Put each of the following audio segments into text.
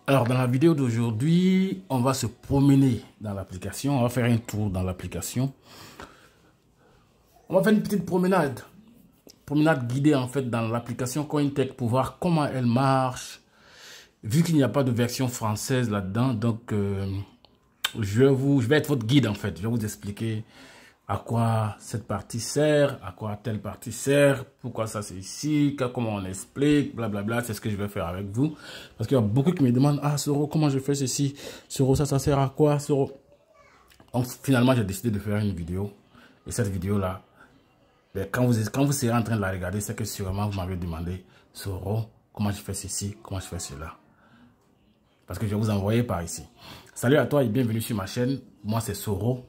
Alors, dans la vidéo d'aujourd'hui, on va se promener dans l'application. On va faire un tour dans l'application. On va faire une petite promenade. Promenade guidée, en fait, dans l'application Cointech pour voir comment elle marche. Vu qu'il n'y a pas de version française là-dedans, donc je vais être votre guide, en fait. Je vais vous expliquer à quoi cette partie sert, à quoi telle partie sert, pourquoi ça c'est ici, comment on explique, blablabla. C'est ce que je vais faire avec vous. Parce qu'il y a beaucoup qui me demandent, ah Soro, comment je fais ceci? Soro, ça sert à quoi, Soro? Donc finalement, j'ai décidé de faire une vidéo. Et cette vidéo-là, ben, quand vous serez en train de la regarder, c'est que sûrement vous m'avez demandé, Soro, comment je fais ceci, comment je fais cela? Parce que je vais vous envoyer par ici. Salut à toi et bienvenue sur ma chaîne. Moi, c'est Soro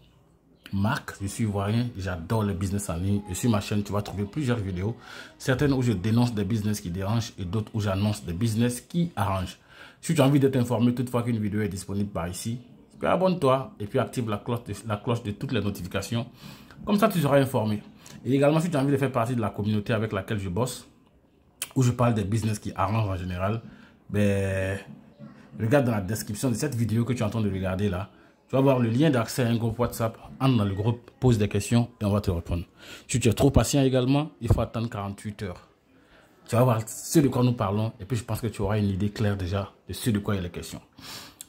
Marc, je suis ivoirien, j'adore le business en ligne et sur ma chaîne tu vas trouver plusieurs vidéos, certaines où je dénonce des business qui dérangent et d'autres où j'annonce des business qui arrangent. Si tu as envie d'être informé toutefois qu'une vidéo est disponible par ici, abonne-toi et puis active la cloche de toutes les notifications, comme ça tu seras informé. Et également si tu as envie de faire partie de la communauté avec laquelle je bosse, où je parle des business qui arrangent en général, ben, regarde dans la description de cette vidéo que tu es en train de regarder là. Tu vas voir le lien d'accès à un groupe WhatsApp. Entre dans le groupe, pose des questions et on va te répondre. Si tu es trop patient également, il faut attendre 48 heures. Tu vas voir ce de quoi nous parlons et puis je pense que tu auras une idée claire déjà de ce de quoi il est question.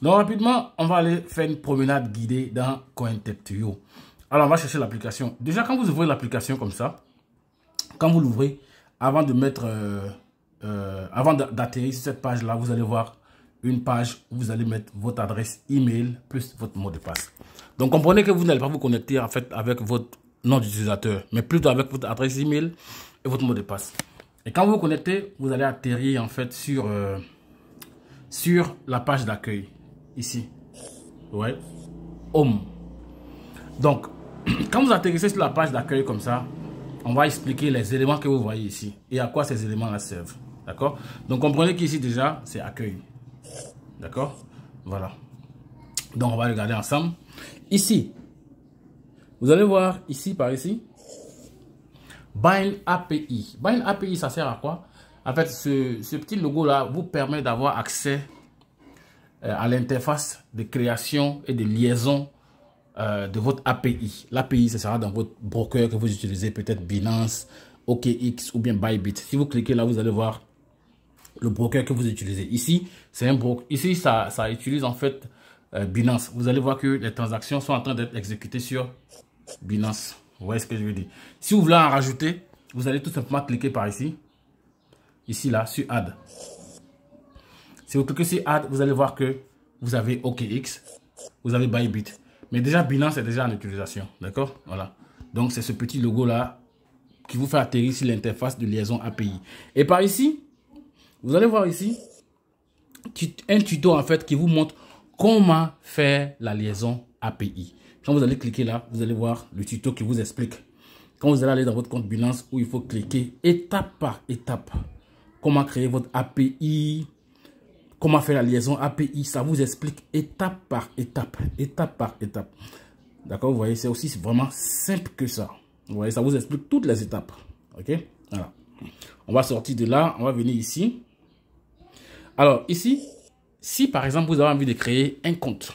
Donc rapidement, on va aller faire une promenade guidée dans CoinTech2You. Alors on va chercher l'application. Déjà quand vous ouvrez l'application comme ça, quand vous l'ouvrez, avant de mettre, avant d'atterrir sur cette page là, vous allez voir une page où vous allez mettre votre adresse email plus votre mot de passe. Donc comprenez que vous n'allez pas vous connecter en fait avec votre nom d'utilisateur, mais plutôt avec votre adresse email et votre mot de passe. Et quand vous vous connectez, vous allez atterrir en fait sur la page d'accueil ici. Ouais. Home. Donc quand vous atterrissez sur la page d'accueil comme ça, on va expliquer les éléments que vous voyez ici et à quoi ces éléments là servent. D'accord? Donc comprenez qu'ici déjà c'est accueil. D'accord? Voilà. Donc, on va regarder ensemble. Ici, vous allez voir ici, par ici, Bind API. Bind API, ça sert à quoi? En fait, ce petit logo-là vous permet d'avoir accès à l'interface de création et de liaison de votre API. L'API, ça sera dans votre broker que vous utilisez, peut-être Binance, OKX ou bien Bybit. Si vous cliquez là, vous allez voir le broker que vous utilisez. Ici, c'est un broker. Ici, ça utilise en fait Binance. Vous allez voir que les transactions sont en train d'être exécutées sur Binance. Vous voyez ce que je veux dire? Si vous voulez en rajouter, vous allez tout simplement cliquer par ici. Ici, là, sur Add. Si vous cliquez sur Add, vous allez voir que vous avez OKX, vous avez Bybit. Mais déjà, Binance est déjà en utilisation. D'accord? Voilà. Donc, c'est ce petit logo-là qui vous fait atterrir sur l'interface de liaison API. Et par ici, vous allez voir ici un tuto en fait qui vous montre comment faire la liaison API. Quand vous allez cliquer là, vous allez voir le tuto qui vous explique. Quand vous allez aller dans votre compte Binance où il faut cliquer étape par étape. Comment créer votre API, comment faire la liaison API. Ça vous explique étape par étape. Étape par étape. D'accord, vous voyez, c'est aussi vraiment simple que ça. Vous voyez, ça vous explique toutes les étapes. Ok, voilà. On va sortir de là, on va venir ici. Alors ici, si par exemple vous avez envie de créer un compte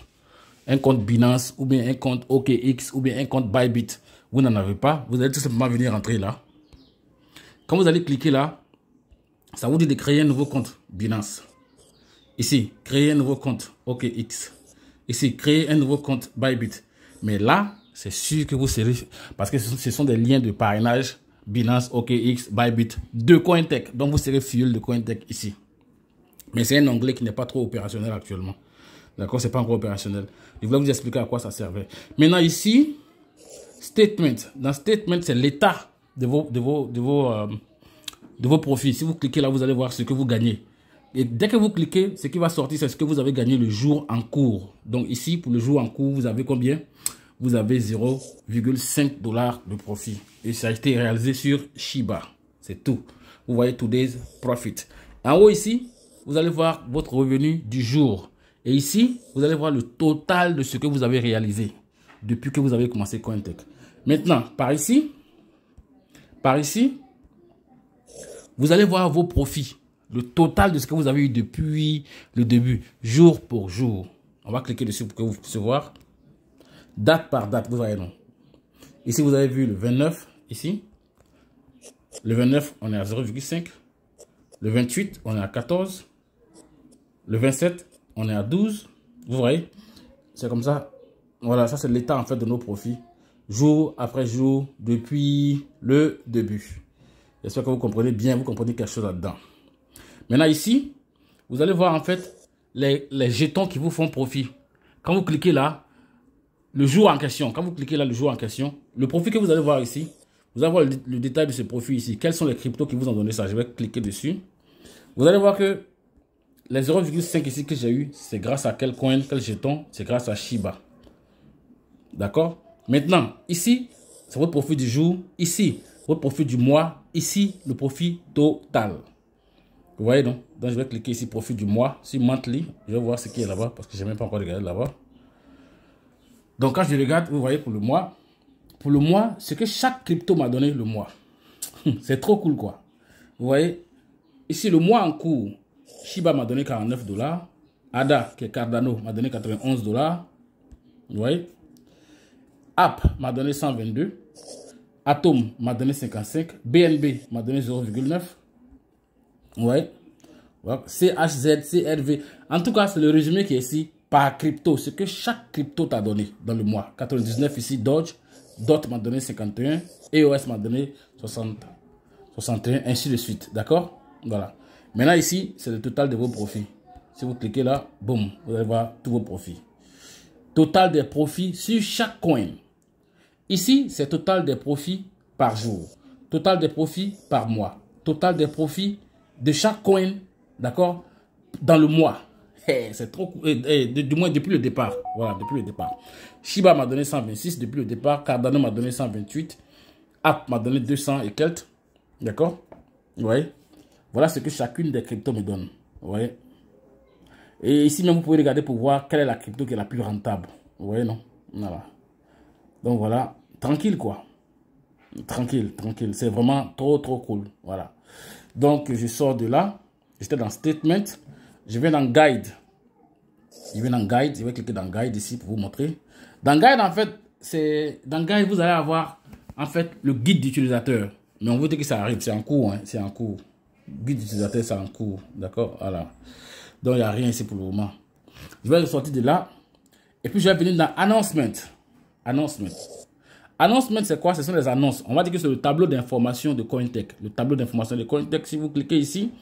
Binance ou bien un compte OKX ou bien un compte Bybit, vous n'en avez pas, vous allez tout simplement venir rentrer là. Quand vous allez cliquer là, ça vous dit de créer un nouveau compte Binance. Ici, créer un nouveau compte OKX. Ici, créer un nouveau compte Bybit. Mais là, c'est sûr que vous serez, parce que ce sont des liens de parrainage Binance, OKX, Bybit de CoinTech. Donc vous serez fuel de CoinTech ici. Mais c'est un onglet qui n'est pas trop opérationnel actuellement. D'accord, c'est pas encore opérationnel. Je voulais vous expliquer à quoi ça servait. Maintenant ici, statement. Dans statement, c'est l'état de vos profits. Si vous cliquez là, vous allez voir ce que vous gagnez. Et dès que vous cliquez, ce qui va sortir, c'est ce que vous avez gagné le jour en cours. Donc ici, pour le jour en cours, vous avez combien? Vous avez 0,5 $ de profit. Et ça a été réalisé sur Shiba. C'est tout. Vous voyez today's profit. En haut ici, vous allez voir votre revenu du jour. Et ici, vous allez voir le total de ce que vous avez réalisé depuis que vous avez commencé CoinTech. Maintenant, par ici, vous allez voir vos profits. Le total de ce que vous avez eu depuis le début, jour pour jour. On va cliquer dessus pour que vous puissiez voir. Date par date, vous voyez, non? Ici, vous avez vu le 29, ici. Le 29, on est à 0,5. Le 28, on est à 14. Le 27, on est à 12. Vous voyez? C'est comme ça. Voilà, ça c'est l'état en fait de nos profits. Jour après jour, depuis le début. J'espère que vous comprenez bien, vous comprenez quelque chose là-dedans. Maintenant ici, vous allez voir en fait les jetons qui vous font profit. Quand vous cliquez là, le jour en question, quand vous cliquez là le jour en question, le profit que vous allez voir ici, vous allez voir le détail de ce profit ici. Quels sont les cryptos qui vous ont donné ça? Je vais cliquer dessus. Vous allez voir que les 0,5 ici que j'ai eu, c'est grâce à quel coin, quel jeton? C'est grâce à Shiba. D'accord? Maintenant, ici, c'est votre profit du jour. Ici, votre profit du mois. Ici, le profit total. Vous voyez donc? Donc, je vais cliquer ici, profit du mois. Sur monthly, je vais voir ce qui est là-bas parce que je n'ai même pas encore regardé là-bas. Donc, quand je regarde, vous voyez pour le mois. Pour le mois, ce que chaque crypto m'a donné le mois. C'est trop cool, quoi. Vous voyez? Ici, le mois en cours, Shiba m'a donné 49 $. ADA, qui est Cardano, m'a donné 91 $. Vous voyez? App m'a donné 122. Atom m'a donné 55. BNB m'a donné 0,9. Ouais. Voilà. CHZ, CRV. En tout cas, c'est le résumé qui est ici par crypto. Ce que chaque crypto t'a donné dans le mois. 99 ici, Doge. DOT m'a donné 51. EOS m'a donné 61, ainsi de suite. D'accord? Voilà. Maintenant ici, c'est le total de vos profits. Si vous cliquez là, boum, vous allez voir tous vos profits. Total des profits sur chaque coin. Ici, c'est total des profits par jour. Total des profits par mois. Total des profits de chaque coin, d'accord, dans le mois. Hey, c'est trop cool. Du moins, depuis le départ. Voilà, depuis le départ. Shiba m'a donné 126 depuis le départ. Cardano m'a donné 128. App m'a donné 200 et quelques. D'accord? Vous voyez? Voilà ce que chacune des cryptos me donne. Vous voyez? Et ici même, vous pouvez regarder pour voir quelle est la crypto qui est la plus rentable. Vous voyez, non? Voilà. Donc voilà, tranquille quoi. Tranquille, tranquille. C'est vraiment trop, trop cool. Voilà. Donc je sors de là. J'étais dans Statement. Je vais dans Guide. Je vais dans Guide. Je vais cliquer dans Guide ici pour vous montrer. Dans Guide, en fait, dans Guide, vous allez avoir en fait le guide d'utilisateur. Mais on veut dire que ça arrive. C'est en cours. Hein. C'est en cours. Guide d'utilisateur, c'est en cours. D'accord? Voilà. Donc il n'y a rien ici pour le moment. Je vais sortir de là. Et puis je vais venir dans Announcement. Announcement. Announcement, c'est quoi? Ce sont les annonces. On va dire que c'est le tableau d'information de Cointech. Le tableau d'information de Cointech, si vous cliquez ici,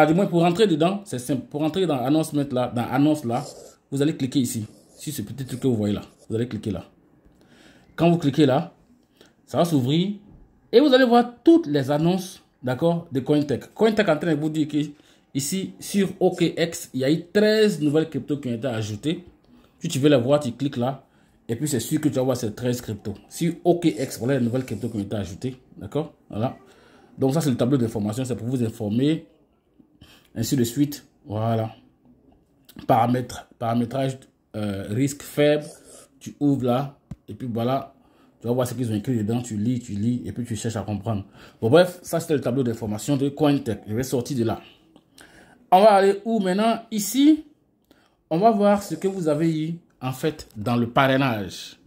du moins pour rentrer dedans, c'est simple. Pour rentrer dans Announcement là, dans Annonce là, vous allez cliquer ici. Sur ce petit truc que vous voyez là. Vous allez cliquer là. Quand vous cliquez là, ça va s'ouvrir. Et vous allez voir toutes les annonces, d'accord, de Cointech. Cointech est en train de vous dire que ici, sur OKX, il y a eu 13 nouvelles cryptos qui ont été ajoutées. Si tu veux les voir, tu cliques là. Et puis, c'est sûr que tu vas voir ces 13 cryptos. Sur OKX, voilà les nouvelles cryptos qui ont été ajoutées. D'accord? Voilà. Donc, ça, c'est le tableau d'information. C'est pour vous informer. Ainsi de suite. Voilà. Paramétrage, risque faible. Tu ouvres là. Et puis, voilà. Tu vas voir ce qu'ils ont écrit dedans. Tu lis. Et puis, tu cherches à comprendre. Bon, bref, ça, c'était le tableau d'information de Cointech. Je vais sortir de là. On va aller où maintenant? Ici, on va voir ce que vous avez eu en fait dans le parrainage.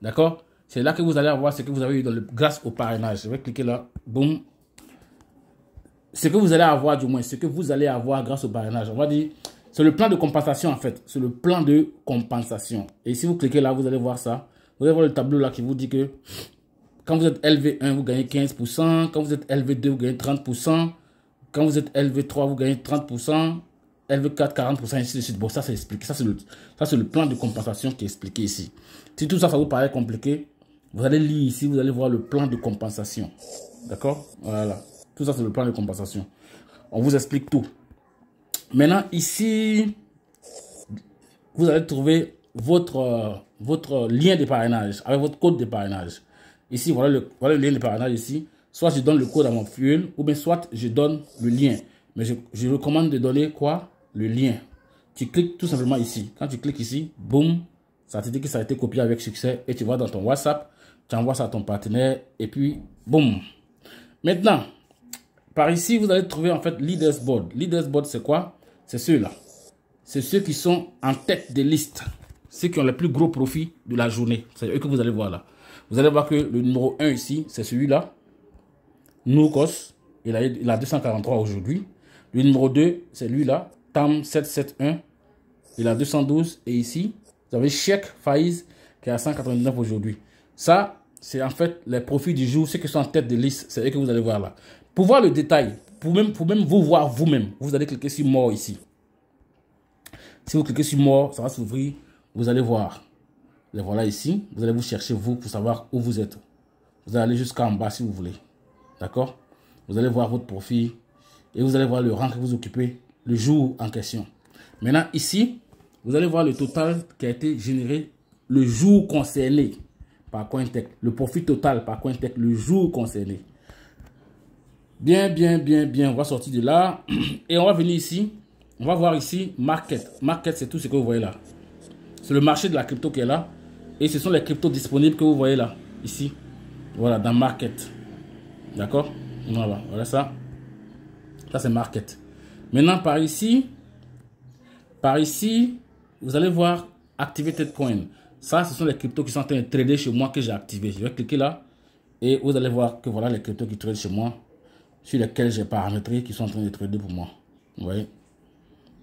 D'accord? C'est là que vous allez avoir ce que vous avez eu grâce au parrainage. Je vais cliquer là. Boum. Ce que vous allez avoir, du moins, ce que vous allez avoir grâce au parrainage. On va dire, c'est le plan de compensation en fait. C'est le plan de compensation. Et si vous cliquez là, vous allez voir ça. Vous allez voir le tableau là qui vous dit que quand vous êtes LV1, vous gagnez 15%. Quand vous êtes LV2, vous gagnez 30%. Quand vous êtes LV3, vous gagnez 30%. LV4, 40%, ainsi de suite. Bon, ça, c'est expliqué. Ça, c'est le plan de compensation qui est expliqué ici. Si tout ça, ça vous paraît compliqué, vous allez lire ici, vous allez voir le plan de compensation. D'accord? Voilà. Tout ça, c'est le plan de compensation. On vous explique tout. Maintenant, ici, vous allez trouver votre lien de parrainage avec votre code de parrainage. Ici, voilà le lien de parrainage ici. Soit je donne le code à mon fuel, ou bien soit je donne le lien. Mais je recommande de donner quoi? Le lien. Tu cliques tout simplement ici. Quand tu cliques ici, boum, ça te dit que ça a été copié avec succès et tu vas dans ton WhatsApp, tu envoies ça à ton partenaire et puis boum. Maintenant, par ici, vous allez trouver en fait Leaders Board. Leaders Board, c'est quoi? C'est ceux-là. C'est ceux qui sont en tête des listes. Ceux qui ont le plus gros profit de la journée. C'est eux que vous allez voir là. Vous allez voir que le numéro 1 ici, c'est celui-là. Noukos. Il a 243 aujourd'hui. Le numéro 2, c'est lui-là. Tam 771. Il a 212. Et ici, vous avez Sheikh Faiz qui a 199 aujourd'hui. Ça, c'est en fait les profits du jour. Ceux qui sont en tête de liste, c'est eux que vous allez voir là. Pour voir le détail, pour même vous voir vous-même, vous allez cliquer sur More ici. Si vous cliquez sur More, ça va s'ouvrir. Vous allez voir. Les voilà ici. Vous allez vous chercher vous pour savoir où vous êtes. Vous allez aller jusqu'en bas si vous voulez. D'accord? Vous allez voir votre profil et vous allez voir le rang que vous occupez le jour en question. Maintenant, ici, vous allez voir le total qui a été généré le jour concerné par Cointech. Le profit total par Cointech le jour concerné. Bien. On va sortir de là et on va venir ici. On va voir ici Market. Market, c'est tout ce que vous voyez là. C'est le marché de la crypto qui est là. Et ce sont les cryptos disponibles que vous voyez là. Ici. Voilà, dans Market. D'accord? Voilà ça. Ça, c'est Market. Maintenant, par ici, vous allez voir Activated Coin. Ça, ce sont les cryptos qui sont en train de trader chez moi que j'ai activé. Je vais cliquer là. Et vous allez voir que voilà les cryptos qui tradent chez moi. Sur lesquels j'ai paramétré, qui sont en train de trader pour moi. Vous voyez?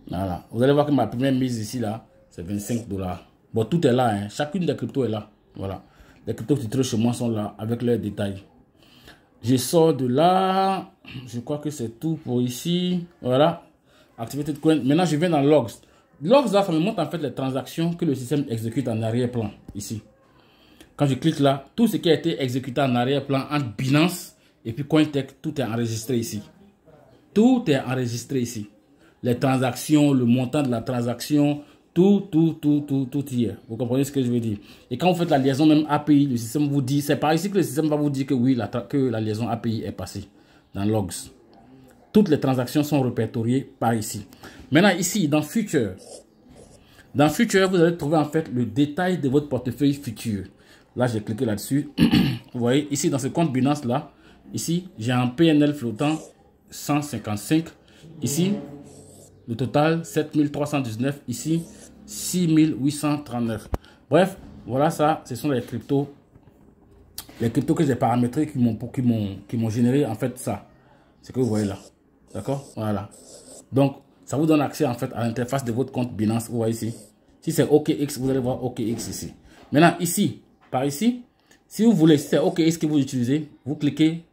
Voilà. Vous allez voir que ma première mise ici, là, c'est 25 $. Bon, tout est là. Hein. Chacune des cryptos est là. Voilà. Les cryptos qui tradent chez moi sont là avec leurs détails. Je sors de là. Je crois que c'est tout pour ici. Voilà. Activated Coin. Maintenant, je viens dans Logs. Logs, là, ça me montre en fait les transactions que le système exécute en arrière-plan. Ici. Quand je clique là, tout ce qui a été exécuté en arrière-plan entre Binance et puis Cointech, tout est enregistré ici. Tout est enregistré ici. Les transactions, le montant de la transaction, tout y est. Vous comprenez ce que je veux dire? Et quand vous faites la liaison même API, le système vous dit, c'est par ici que le système va vous dire que oui, que la liaison API est passée dans Logs. Toutes les transactions sont répertoriées par ici. Maintenant ici, dans Future, vous allez trouver en fait le détail de votre portefeuille futur. Là, j'ai cliqué là-dessus. Vous voyez, ici dans ce compte Binance là, ici, j'ai un PNL flottant 155. Ici, le total 7319. Ici, 6839. Bref, voilà ça. Ce sont les cryptos. Les cryptos que j'ai paramétrés qui m'ont généré en fait ça. C'est ce que vous voyez là. D'accord? Voilà. Donc, ça vous donne accès en fait à l'interface de votre compte Binance. Vous voyez ici. Si c'est OKX, vous allez voir OKX ici. Maintenant, ici, par ici, si vous voulez, si c'est OKX que vous utilisez, vous cliquez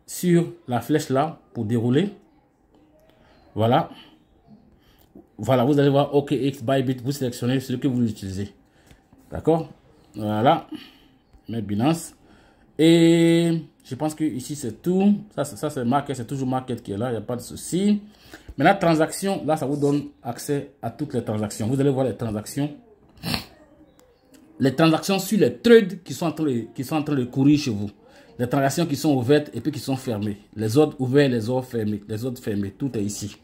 sur la flèche là pour dérouler. Voilà. Voilà, vous allez voir OKX, Bybit, vous sélectionnez celui que vous utilisez. D'accord? Voilà. Mais Binance. Et je pense que ici c'est tout. Ça c'est Market, c'est toujours Market qui est là, il n'y a pas de souci. Maintenant, transaction, là ça vous donne accès à toutes les transactions. Vous allez voir les transactions. Les transactions sur les trades qui sont en train de courir chez vous. Les transactions qui sont ouvertes et puis qui sont fermées. Les ordres ouverts, les ordres fermés. Les ordres fermés, tout est ici.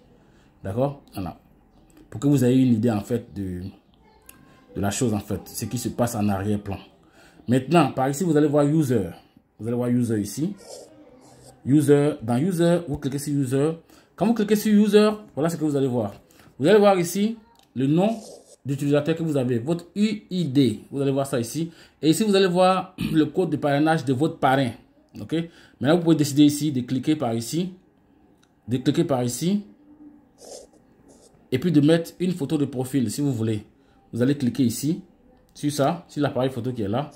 D'accord? Voilà. Pour que vous ayez une idée en fait de la chose en fait. Ce qui se passe en arrière-plan. Maintenant, par ici, vous allez voir User. Vous allez voir User ici. User. Dans User, vous cliquez sur User. Quand vous cliquez sur User, voilà ce que vous allez voir. Vous allez voir ici le nom d'utilisateur que vous avez. Votre UID. Vous allez voir ça ici. Et ici, vous allez voir le code de parrainage de votre parrain. OK? Maintenant, vous pouvez décider ici de cliquer par ici. De cliquer par ici. Et puis de mettre une photo de profil si vous voulez. Vous allez cliquer ici. Sur ça. Sur l'appareil photo qui est là.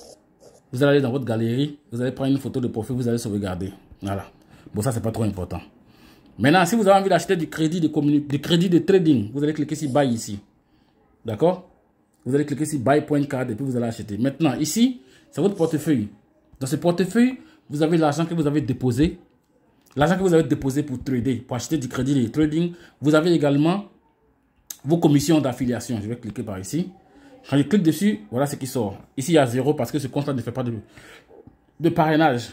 Vous allez aller dans votre galerie. Vous allez prendre une photo de profil. Vous allez sauvegarder. Voilà. Bon, ça, c'est pas trop important. Maintenant, si vous avez envie d'acheter du crédit de trading, vous allez cliquer sur Buy ici. D'accord? Vous allez cliquer sur Buy.card et puis vous allez acheter. Maintenant, ici, c'est votre portefeuille. Dans ce portefeuille, vous avez l'argent que vous avez déposé. L'argent que vous avez déposé pour trader, pour acheter du crédit de trading. Vous avez également vos commissions d'affiliation. Je vais cliquer par ici. Quand je clique dessus, voilà ce qui sort. Ici, il y a 0 parce que ce compte-là ne fait pas de parrainage.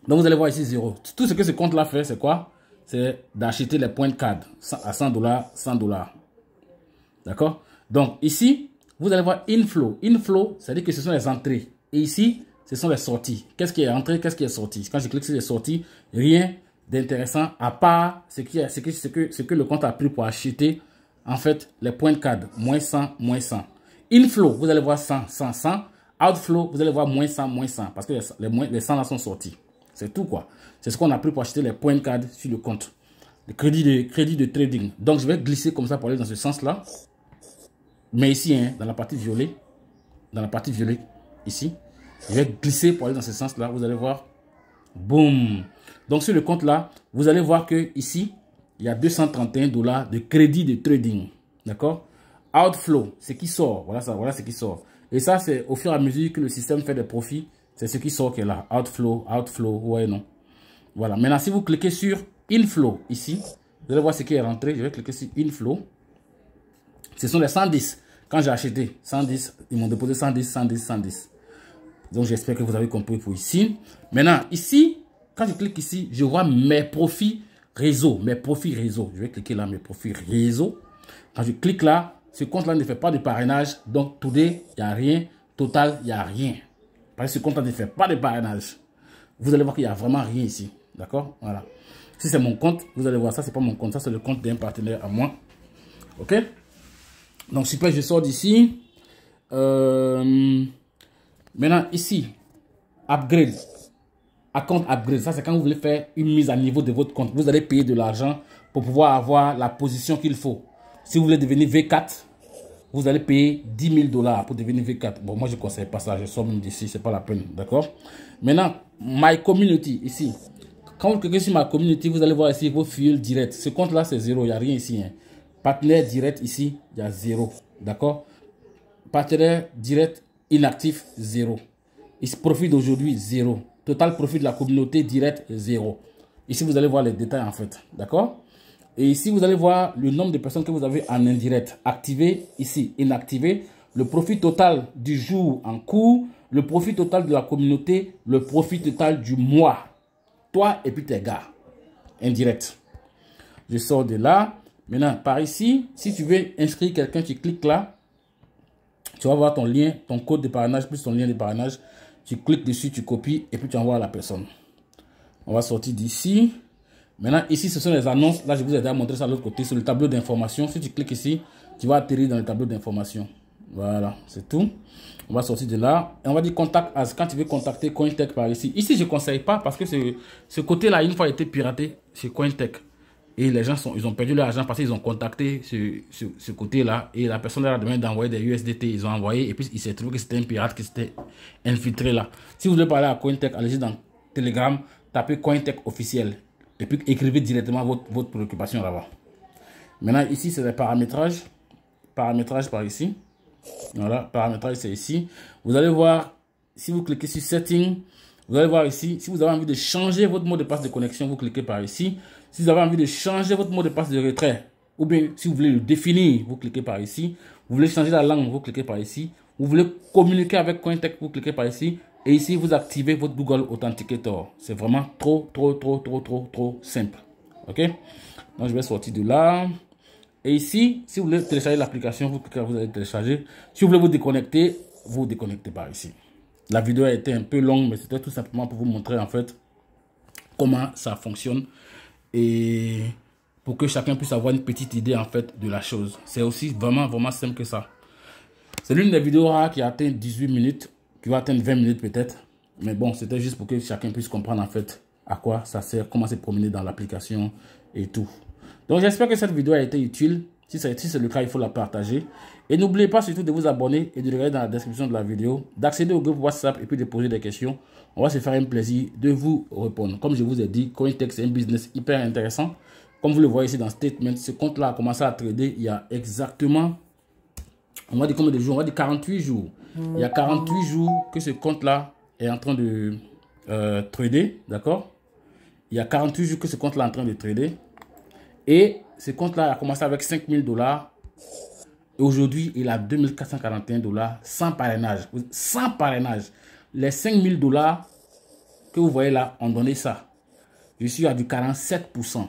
Donc, vous allez voir ici 0. Tout ce que ce compte-là fait, c'est quoi? C'est d'acheter les points de card à 100 $, 100 $. D'accord? Donc, ici, vous allez voir Inflow. Inflow, ça veut dire que ce sont les entrées. Et ici, ce sont les sorties. Qu'est-ce qui est entré? Qu'est-ce qui est sorti? Quand je clique sur les sorties, rien d'intéressant à part ce que le compte a pris pour acheter en fait les points de cadre. Moins 100, moins 100. Inflow, vous allez voir 100, 100, 100. Outflow, vous allez voir moins 100, moins 100. Parce que les 100 là sont sortis. C'est tout quoi. C'est ce qu'on a pris pour acheter les points de cadre sur le compte. Le crédit de trading. Donc je vais glisser comme ça pour aller dans ce sens là. Mais ici, hein, dans la partie violet, ici, je vais glisser pour aller dans ce sens là. Vous allez voir. Boum. Donc sur le compte là, vous allez voir que ici, il y a 231 $ de crédit de trading. D'accord? Outflow, ce qui sort. Voilà ça, voilà ce qui sort. Et ça, c'est au fur et à mesure que le système fait des profits, c'est ce qui sort qui est là. Outflow, ouais, non. Voilà. Maintenant, si vous cliquez sur Inflow ici, vous allez voir ce qui est rentré. Je vais cliquer sur Inflow. Ce sont les 110. Quand j'ai acheté 110, ils m'ont déposé 110, 110, 110. Donc, j'espère que vous avez compris pour ici. Maintenant, ici, quand je clique ici, je vois mes profits réseau. Mes profits réseau. Je vais cliquer là, mes profits réseau. Quand je clique là, ce compte-là ne fait pas de parrainage. Donc, today, il n'y a rien. Total, il n'y a rien. Parce que ce compte-là ne fait pas de parrainage. Vous allez voir qu'il n'y a vraiment rien ici. D'accord? Voilà. Si c'est mon compte, vous allez voir, ça, c'est pas mon compte. Ça, c'est le compte d'un partenaire à moi. OK? Donc, super, je sors d'ici. Maintenant, ici, upgrade. Account upgrade. Ça, c'est quand vous voulez faire une mise à niveau de votre compte. Vous allez payer de l'argent pour pouvoir avoir la position qu'il faut. Si vous voulez devenir V4, vous allez payer 10 000 $ pour devenir V4. Bon, moi, je ne conseille pas ça. Je sors même d'ici. Ce n'est pas la peine. D'accord? Maintenant, My Community, ici. Quand vous cliquez sur My Community, vous allez voir ici vos fuels directs. Ce compte-là, c'est 0. Il n'y a rien ici. Hein. Partenaire direct, ici, il y a 0. D'accord? Partenaire direct inactif, 0. Ici, profit d'aujourd'hui, 0. Total profit de la communauté direct, 0. Ici, vous allez voir les détails en fait. D'accord? Et ici, vous allez voir le nombre de personnes que vous avez en indirect. Activé, ici, inactivé. Le profit total du jour en cours. Le profit total de la communauté. Le profit total du mois. Toi et puis tes gars. Indirect. Je sors de là. Maintenant, par ici, si tu veux inscrire quelqu'un, tu cliques là. Tu vas voir ton lien, ton code de parrainage plus ton lien de parrainage. Tu cliques dessus, tu copies et puis tu envoies à la personne. On va sortir d'ici. Maintenant, ici, ce sont les annonces. Là, je vous ai déjà montré ça de l'autre côté. Sur le tableau d'information. Si tu cliques ici, tu vas atterrir dans le tableau d'information. Voilà, c'est tout. On va sortir de là. Et on va dire contact as. Quand tu veux contacter Cointech par ici. Ici, je ne conseille pas parce que ce côté-là, une fois, a été piraté chez Cointech. Et les gens ils ont perdu leur argent parce qu'ils ont contacté ce côté-là. Et la personne leur a demandé d'envoyer des USDT. Ils ont envoyé. Et puis, il s'est trouvé que c'était un pirate qui s'était infiltré là. Si vous voulez parler à Cointech, allez-y dans Telegram. Tapez Cointech officiel. Et puis, écrivez directement votre préoccupation là-bas. Maintenant, ici, c'est les paramétrages. Paramétrage par ici. Voilà, paramétrage, c'est ici. Vous allez voir, si vous cliquez sur Setting, vous allez voir ici, si vous avez envie de changer votre mot de passe de connexion, vous cliquez par ici. Si vous avez envie de changer votre mot de passe de retrait, ou bien si vous voulez le définir, vous cliquez par ici. Vous voulez changer la langue, vous cliquez par ici. Vous voulez communiquer avec Cointech, vous cliquez par ici. Et ici, vous activez votre Google Authenticator. C'est vraiment trop simple. OK? Donc, je vais sortir de là. Et ici, si vous voulez télécharger l'application, vous allez télécharger. Si vous voulez vous déconnecter, vous déconnectez par ici. La vidéo a été un peu longue, mais c'était tout simplement pour vous montrer en fait comment ça fonctionne. Et pour que chacun puisse avoir une petite idée en fait de la chose. C'est aussi vraiment simple que ça. C'est l'une des vidéos rares qui a atteint 18 minutes. Qui va atteindre 20 minutes peut-être. Mais bon, c'était juste pour que chacun puisse comprendre en fait à quoi ça sert, comment se promener dans l'application et tout. Donc j'espère que cette vidéo a été utile. Si c'est le cas, il faut la partager. Et n'oubliez pas surtout de vous abonner et de regarder dans la description de la vidéo, d'accéder au groupe WhatsApp et puis de poser des questions. On va se faire un plaisir de vous répondre. Comme je vous ai dit, Cointech c'est un business hyper intéressant. Comme vous le voyez ici dans Statement, ce compte-là a commencé à trader il y a exactement, on va dire combien de jours? On va dire 48 jours. Il y a 48 jours que ce compte-là est en train de trader, d'accord? Il y a 48 jours que ce compte-là est en train de trader. Et ce compte-là a commencé avec 5 000 $. Et aujourd'hui, il a 2 441 $ sans parrainage. Sans parrainage. Les 5 000 $ que vous voyez là ont donné ça. Je suis à du 47%.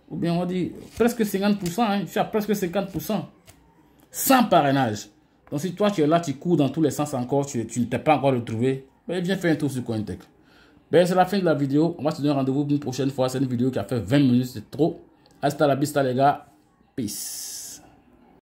Ou bien on va dire presque 50%. Hein? Je suis à presque 50%. Sans parrainage. Donc si toi tu es là, tu cours dans tous les sens encore, tu ne t'es pas encore retrouvé, ben, viens faire un tour sur Cointech. Ben, c'est la fin de la vidéo. On va se donner rendez-vous une prochaine fois. C'est une vidéo qui a fait 20 minutes, c'est trop. Hasta la vista, les gars. Peace.